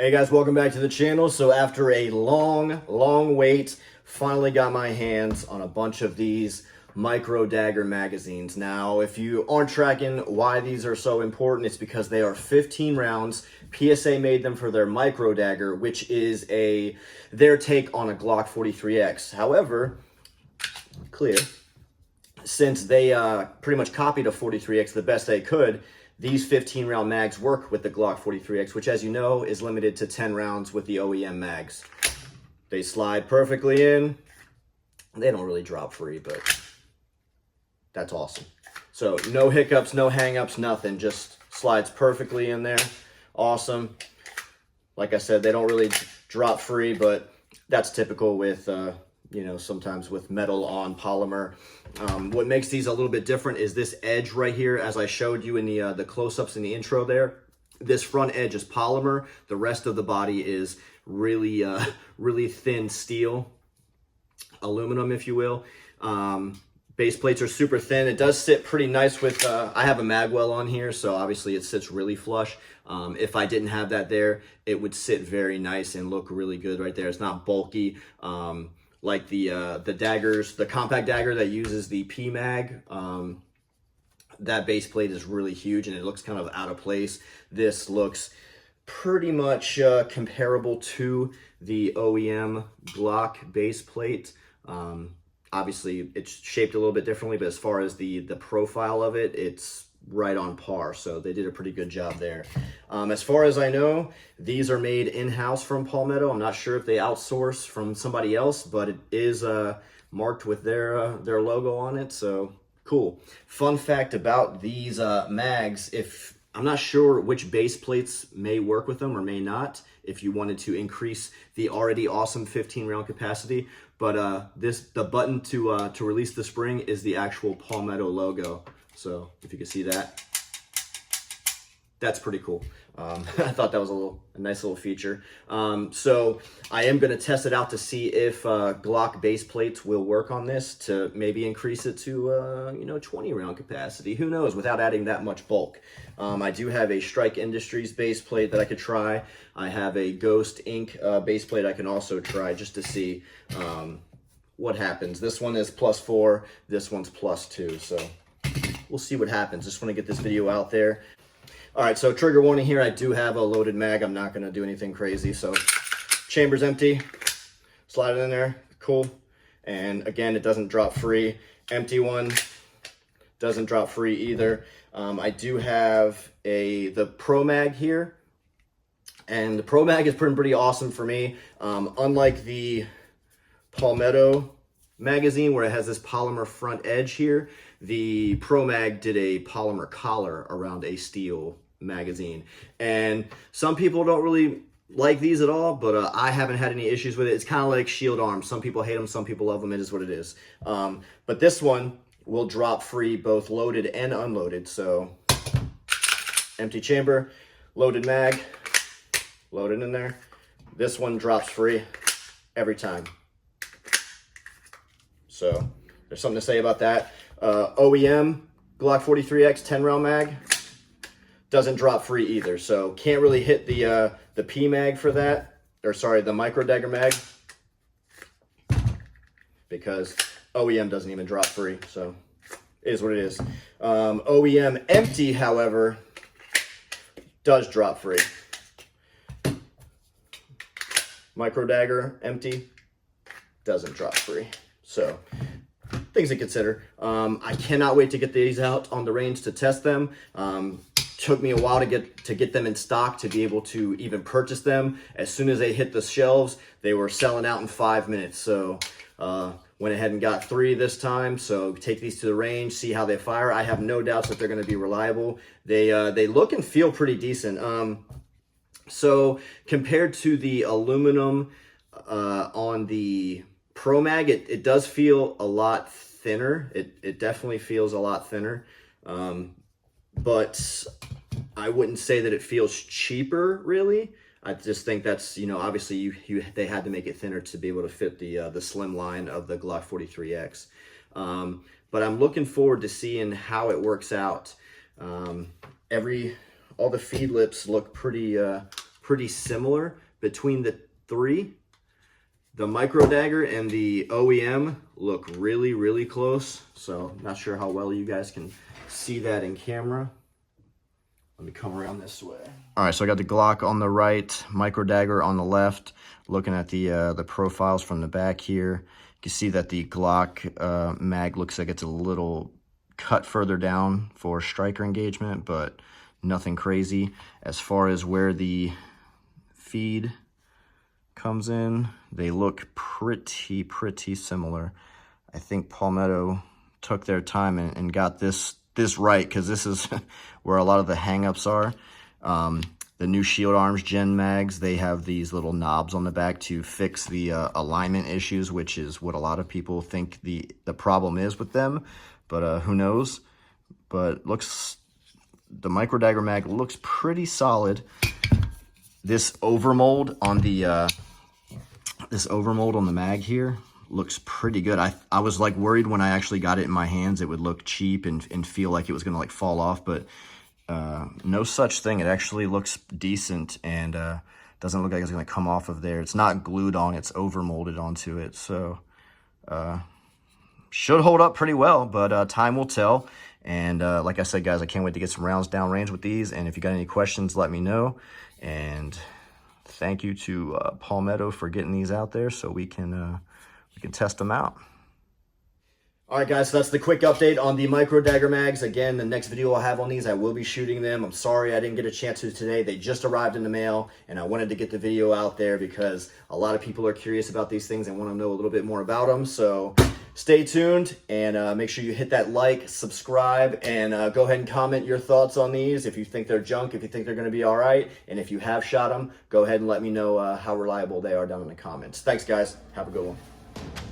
Hey guys, welcome back to the channel. So after a long wait, finally got my hands on a bunch of these Micro Dagger magazines. Now, if you aren't tracking why these are so important, it's because they are 15 rounds. PSA made them for their Micro Dagger, which is their take on a Glock 43x. However, clear, since they pretty much copied a 43x the best they could, these 15 round mags work with the Glock 43x, which, as you know, is limited to 10 rounds with the OEM mags. They slide perfectly in. They don't really drop free, but that's awesome. So no hiccups, no hangups, nothing. Just slides perfectly in there. Awesome. Like I said, they don't really drop free, but that's typical with you know, sometimes with metal on polymer. What makes these a little bit different is this edge right here, as I showed you in the close-ups in the intro there. This front edge is polymer. The rest of the body is really, really thin steel, aluminum, if you will. Base plates are super thin. It does sit pretty nice with, I have a magwell on here, so obviously it sits really flush. If I didn't have that there, it would sit very nice and look really good right there. It's not bulky. Like the daggers, the compact dagger that uses the P-Mag, that base plate is really huge and it looks kind of out of place. This looks pretty much comparable to the OEM Glock base plate. Obviously, it's shaped a little bit differently, but as far as the profile of it, it's right on par. So they did a pretty good job there. As far as I know, these are made in-house from Palmetto. I'm not sure if they outsource from somebody else, but it is marked with their logo on it. So cool. Fun fact about these mags, I'm not sure which base plates may work with them or may not, if you wanted to increase the already awesome 15 round capacity. But the button to release the spring is the actual Palmetto logo. So if you can see that, that's pretty cool. I thought that was a nice little feature. So I am going to test it out to see if Glock base plates will work on this to maybe increase it to, you know, 20 round capacity. Who knows, without adding that much bulk. I do have a Strike Industries base plate that I could try. I have a Ghost Inc. Base plate I can also try just to see what happens. This one is +4, this one's +2, so we'll see what happens. Just want to get this video out there. All right, so trigger warning here. I do have a loaded mag. I'm not going to do anything crazy. So chamber's empty. Slide it in there. Cool. And again, it doesn't drop free. Empty one. Doesn't drop free either. I do have the Pro Mag here. And the Pro Mag is pretty awesome for me. Unlike the Palmetto magazine where it has this polymer front edge here, the Pro Mag did a polymer collar around a steel magazine. And some people don't really like these at all, but I haven't had any issues with it. It's kind of like shield arms. Some people hate them, some people love them. It is what it is. But this one will drop free both loaded and unloaded. So empty chamber, loaded mag, loaded in there. This one drops free every time. So there's something to say about that. OEM Glock 43x 10 round mag doesn't drop free either. So can't really hit the P mag for that, or sorry, the Micro Dagger mag, because OEM doesn't even drop free. So it is what it is. OEM empty, however, does drop free. Micro Dagger empty doesn't drop free. So things to consider. I cannot wait to get these out on the range to test them. Took me a while to get them in stock to be able to even purchase them. As soon as they hit the shelves, they were selling out in 5 minutes. So went ahead and got 3 this time. So take these to the range, see how they fire. I have no doubts that they're going to be reliable. They look and feel pretty decent. So compared to the aluminum on the Pro Mag, it does feel a lot thinner. It definitely feels a lot thinner. But I wouldn't say that it feels cheaper, really. I just think that's, you know, obviously they had to make it thinner to be able to fit the slim line of the Glock 43x. But I'm looking forward to seeing how it works out. All the feed lips look pretty pretty similar between the three. The Micro Dagger and the OEM look really, really close. So not sure how well you guys can see that in camera. Let me come around this way. All right, so I got the Glock on the right, Micro Dagger on the left. Looking at the profiles from the back here, you can see that the Glock mag looks like it's a little cut further down for striker engagement, but nothing crazy. As far as where the feed comes in, they look pretty similar. I think Palmetto took their time and got this right, because this is where a lot of the hangups are. The new Shield Arms Gen mags, they have these little knobs on the back to fix the alignment issues, which is what a lot of people think the problem is with them, but who knows. But the Micro Dagger mag looks pretty solid. This overmold on the mag here looks pretty good. I was like worried when I actually got it in my hands it would look cheap and feel like it was gonna like fall off, but no such thing. It actually looks decent and doesn't look like it's gonna come off of there. It's not glued on, it's overmolded onto it. So should hold up pretty well, but time will tell. And like I said, guys, I can't wait to get some rounds downrange with these. And if you got any questions, let me know. And thank you to Palmetto for getting these out there so we can test them out. All right, guys, so that's the quick update on the Micro Dagger mags. Again, the next video I'll have on these, I will be shooting them. I'm sorry I didn't get a chance to today. They just arrived in the mail, and I wanted to get the video out there because a lot of people are curious about these things and want to know a little bit more about them. So stay tuned, and make sure you hit that like, subscribe, and go ahead and comment your thoughts on these. If you think they're junk, if you think they're going to be all right, and if you have shot them, go ahead and let me know how reliable they are down in the comments. Thanks, guys. Have a good one.